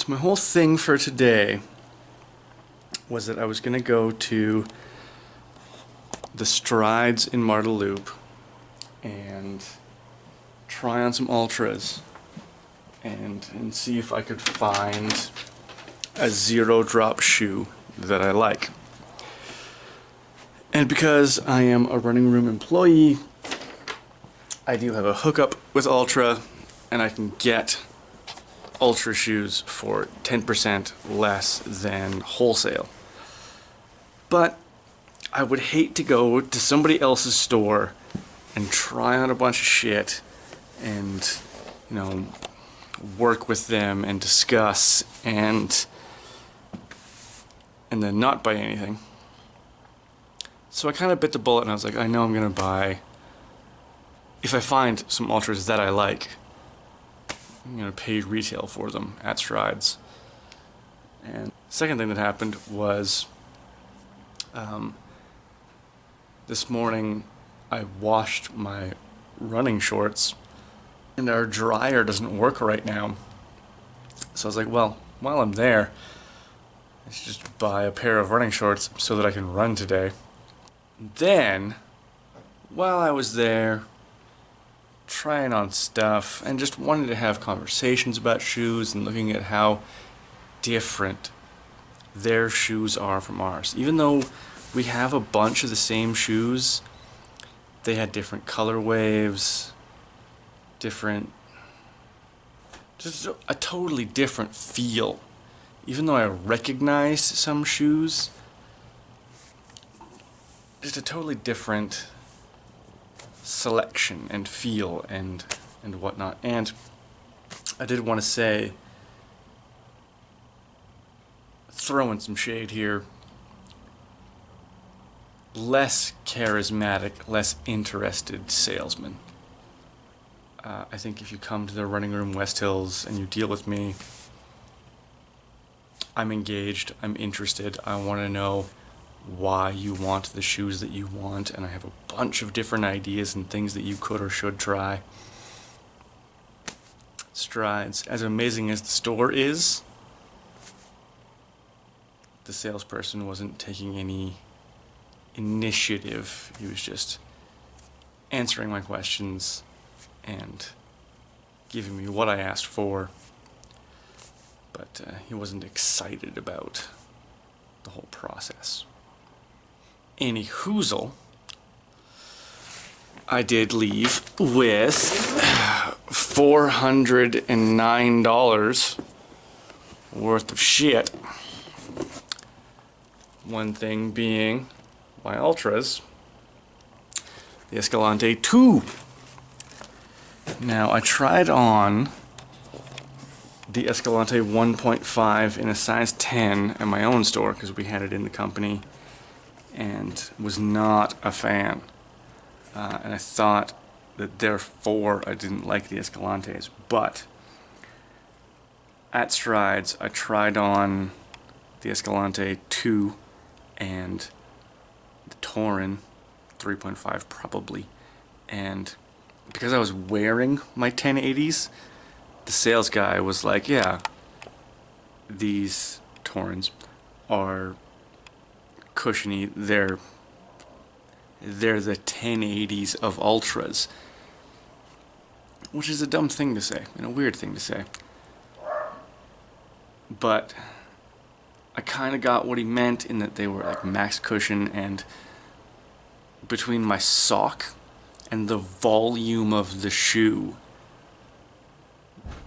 So my whole thing for today was that I was going to go to the Strides in Marda Loop and try on some Ultras and see if I could find a zero drop shoe that I like. And because I am a running room employee, I do have a hookup with Ultra, and I can get Ultra shoes for 10% less than wholesale. But I would hate to go to somebody else's store and try on a bunch of shit and, work with them and discuss and then not buy anything. So I kind of bit the bullet and I was like, I know I'm going to buy, if I find some Ultras that I like, I'm going to pay retail for them at Strides. And the second thing that happened was this morning I washed my running shorts and our dryer doesn't work right now. So I was like, well, while I'm there, I should just buy a pair of running shorts so that I can run today. Then, while I was there, trying on stuff and just wanting to have conversations about shoes and looking at how different their shoes are from ours. Even though we have a bunch of the same shoes, they had different color waves, just a totally different feel. Even though I recognized some shoes, just a totally different selection and feel and whatnot. And I did want to say, throwing some shade here, less charismatic, less interested salesman. I think if you come to the Running Room West Hills and you deal with me, I'm engaged, I'm interested, I want to know why you want the shoes that you want, and I have a bunch of different ideas and things that you could or should try. Strides, as amazing as the store is, the salesperson wasn't taking any initiative. He was just answering my questions and giving me what I asked for, but he wasn't excited about the whole process. Any hoozle, I did leave with $409 worth of shit. One thing being my Ultras, the Escalante 2. Now, I tried on the Escalante 1.5 in a size 10 at my own store because we had it in the company, and was not a fan. And I thought that therefore I didn't like the Escalantes. But at Strides, I tried on the Escalante 2 and the Torin 3.5 probably. And because I was wearing my 1080s, the sales guy was like, yeah, these Torins are cushiony, they're the 1080s of Ultras, which is a dumb thing to say and a weird thing to say, but I kind of got what he meant in that they were like max cushion, and between my sock and the volume of the shoe,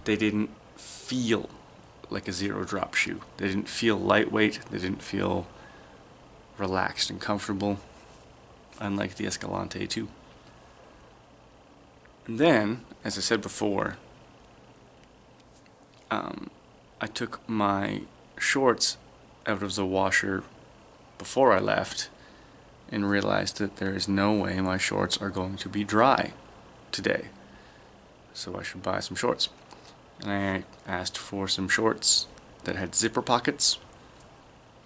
they didn't feel like a zero drop shoe. They didn't feel lightweight, they didn't feel relaxed and comfortable, unlike the Escalante 2. And then, as I said before, I took my shorts out of the washer before I left and realized that there is no way my shorts are going to be dry today. So I should buy some shorts. And I asked for some shorts that had zipper pockets,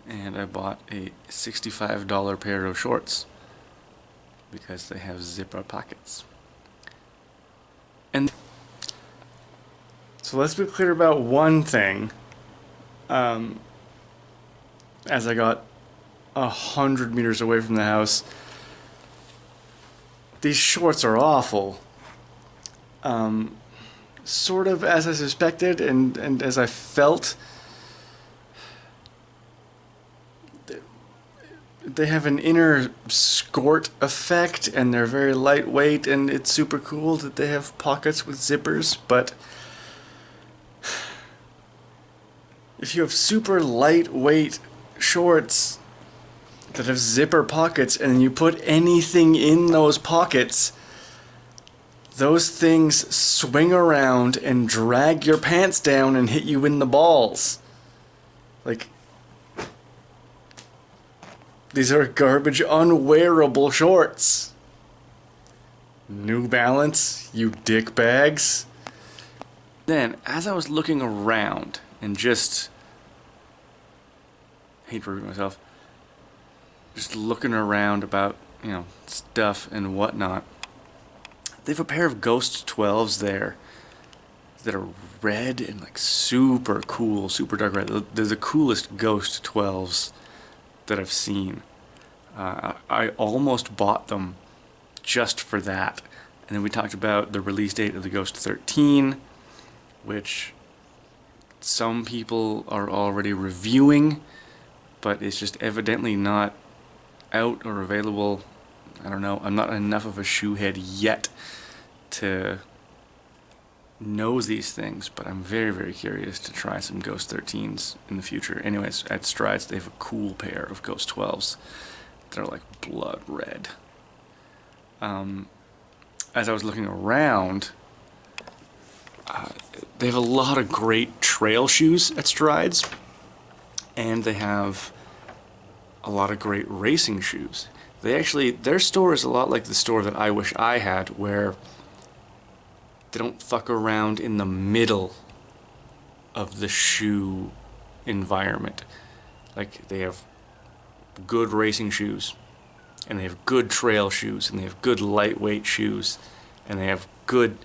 and I bought a $65 pair of shorts because they have zipper pockets. And so let's be clear about one thing. as I got 100 meters away from the house. These shorts are awful. Sort of as I suspected and as I felt. They have an inner skort effect, and they're very lightweight, and it's super cool that they have pockets with zippers, but if you have super lightweight shorts that have zipper pockets and you put anything in those pockets, those things swing around and drag your pants down and hit you in the balls. Like, these are garbage, unwearable shorts. New Balance, you dick bags. Then, as I was looking around and just, I hate to repeat myself, just looking around about, stuff and whatnot, they have a pair of Ghost 12s there that are red and like super cool, super dark red. They're the coolest Ghost 12s that I've seen. I almost bought them just for that. And then we talked about the release date of the Ghost 13, which some people are already reviewing, but it's just evidently not out or available. I don't know. I'm not enough of a shoehead yet to know these things, but I'm very, very curious to try some Ghost 13s in the future. Anyways, at Strides, they have a cool pair of Ghost 12s that are like blood red. As I was looking around, they have a lot of great trail shoes at Strides, and they have a lot of great racing shoes. Their store is a lot like the store that I wish I had, where they don't fuck around in the middle of the shoe environment. Like, they have good racing shoes, and they have good trail shoes, and they have good lightweight shoes, and they have good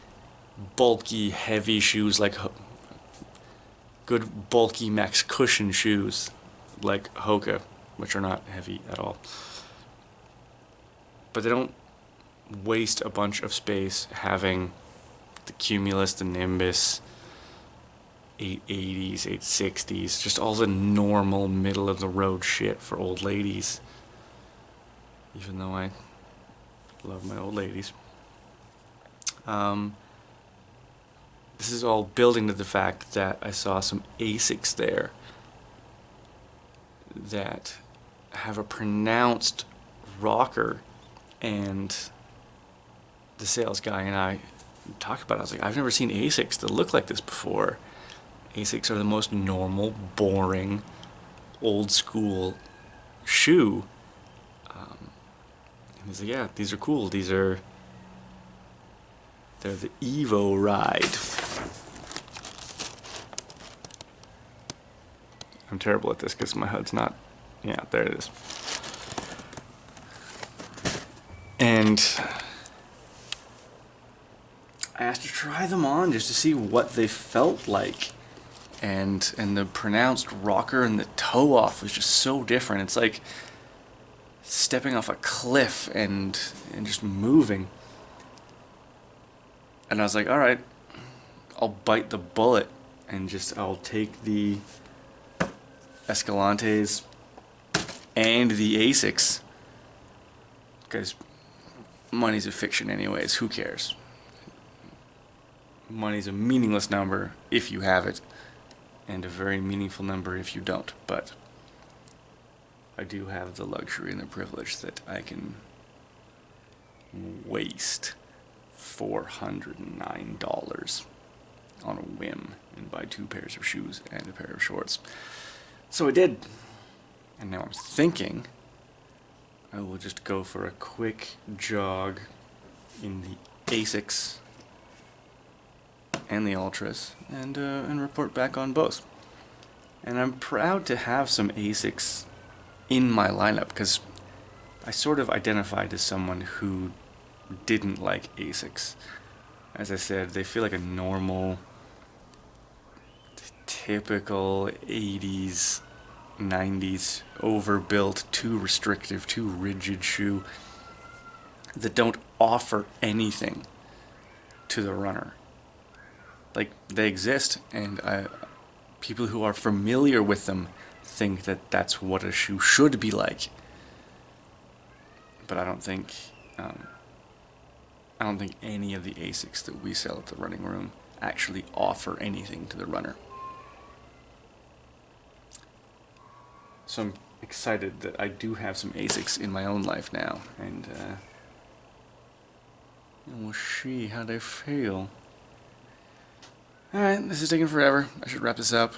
bulky heavy shoes, like good bulky max cushion shoes like Hoka, which are not heavy at all. But they don't waste a bunch of space having the Cumulus, the Nimbus, 880s, 860s, just all the normal middle of the road shit for old ladies. Even though I love my old ladies. This is all building to the fact that I saw some Asics there that have a pronounced rocker, and the sales guy and I talked about it. I was like, I've never seen Asics that look like this before. Asics are the most normal, boring, old school shoe. And he's like, yeah, these are cool. They're the Evo Ride. I'm terrible at this because my HUD's not, yeah, there it is. And I asked to try them on just to see what they felt like. And the pronounced rocker and the toe off was just so different. It's like stepping off a cliff and just moving. And I was like, all right, I'll bite the bullet and I'll take the Escalantes and the Asics. Because money's a fiction anyways, who cares? Money's a meaningless number if you have it, and a very meaningful number if you don't. But I do have the luxury and the privilege that I can waste $409 on a whim and buy 2 pairs of shoes and a pair of shorts. So I did. And now I'm thinking I will just go for a quick jog in the Asics and the Ultras and report back on both. And I'm proud to have some Asics in my lineup because I sort of identified as someone who didn't like Asics. As I said, they feel like a normal, typical 80s, 90s overbuilt, too restrictive, too rigid shoe that don't offer anything to the runner. Like, they exist, and people who are familiar with them think that that's what a shoe should be like. But I don't think any of the ASICs that we sell at the running room actually offer anything to the runner. So I'm excited that I do have some ASICs in my own life now, and we'll see how they feel. Alright, this is taking forever. I should wrap this up.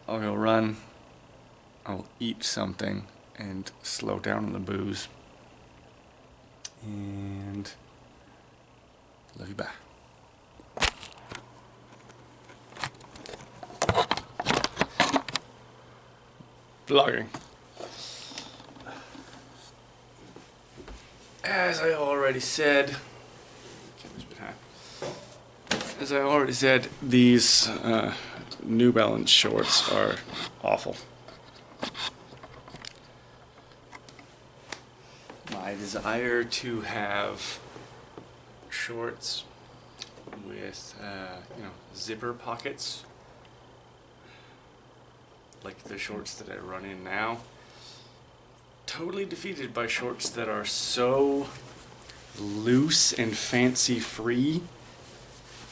I'll go run. I'll eat something and slow down on the booze. And love you, bye. Vlogging. As I already said, these New Balance shorts are awful. My desire to have shorts with, zipper pockets, like the shorts that I run in now, totally defeated by shorts that are so loose and fancy free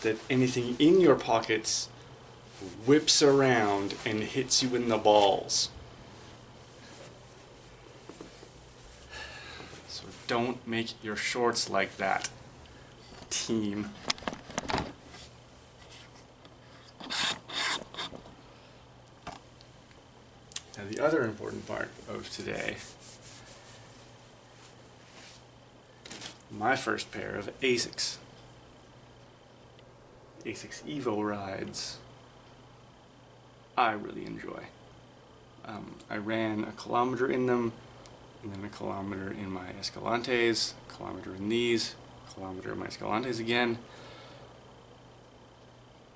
that anything in your pockets whips around and hits you in the balls. So don't make your shorts like that, team. Now the other important part of today, my first pair of ASICs. ASICS Evo rides, I really enjoy. I ran a kilometer in them, and then a kilometer in my Escalantes, a kilometer in these, a kilometer in my Escalantes again.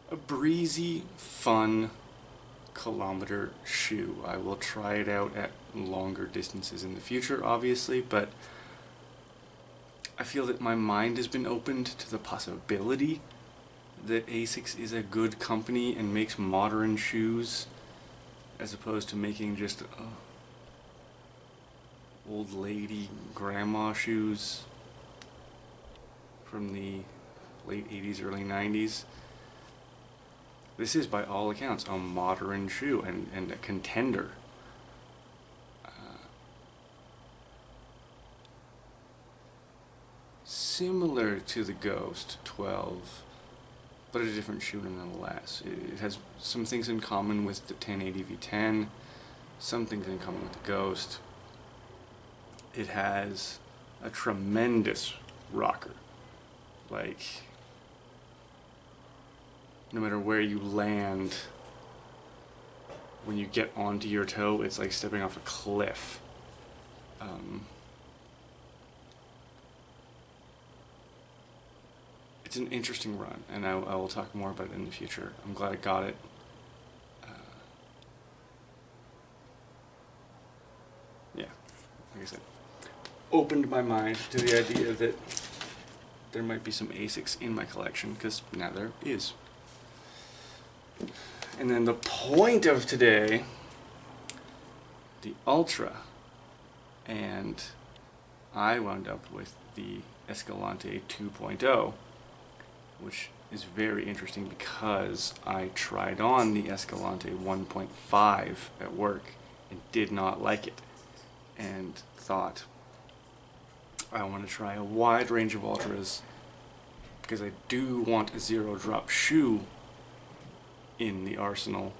A breezy, fun kilometer shoe. I will try it out at longer distances in the future, obviously, but I feel that my mind has been opened to the possibility that ASICS is a good company and makes modern shoes as opposed to making just old lady grandma shoes from the late 80s, early 90s. This is by all accounts a modern shoe and a contender. Similar to the Ghost 12, but a different shoe nonetheless. It has some things in common with the 1080 V10, some things in common with the Ghost. It has a tremendous rocker. Like, no matter where you land, when you get onto your toe, it's like stepping off a cliff. It's an interesting run, and I will talk more about it in the future. I'm glad I got it. Yeah, like I said, opened my mind to the idea that there might be some ASICs in my collection, because now there is. And then the point of today, the Ultra, and I wound up with the Escalante 2.0, which is very interesting because I tried on the Escalante 1.5 at work and did not like it, and thought, I want to try a wide range of Ultras because I do want a zero drop shoe in the arsenal,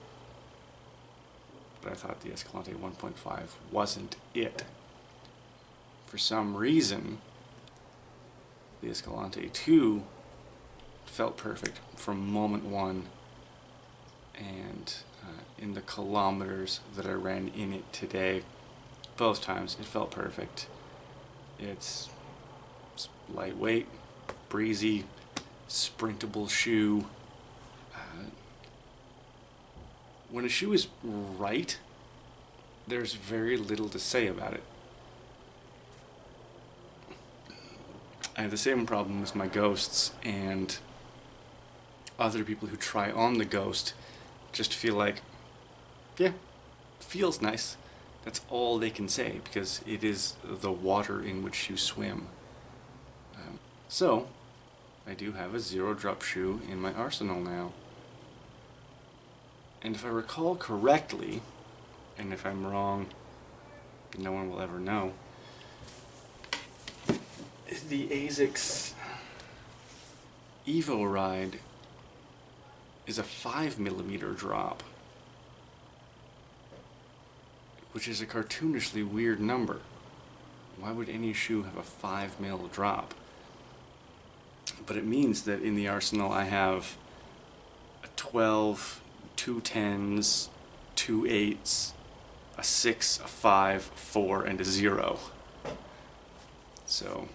but I thought the Escalante 1.5 wasn't it. For some reason, the Escalante 2 felt perfect from moment one, and in the kilometers that I ran in it today, both times it felt perfect. It's lightweight, breezy, sprintable shoe. when a shoe is right, there's very little to say about it. I have the same problem with my ghosts, and other people who try on the ghost just feel like, yeah, feels nice. That's all they can say, because it is the water in which you swim. So, I do have a zero drop shoe in my arsenal now. And if I recall correctly, and if I'm wrong, no one will ever know, the ASICS Evo Ride is a 5mm drop, which is a cartoonishly weird number. Why would any shoe have a 5mm drop? But it means that in the arsenal I have a 12, 2 10s, 2 8s, a 6, a 5, 4, and a 0. So,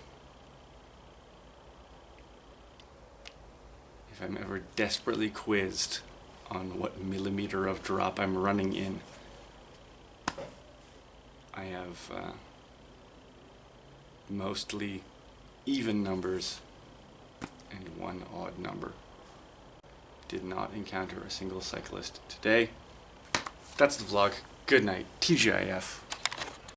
if I'm ever desperately quizzed on what millimeter of drop I'm running in, I have mostly even numbers and one odd number. Did not encounter a single cyclist today. That's the vlog. Good night. TGIF.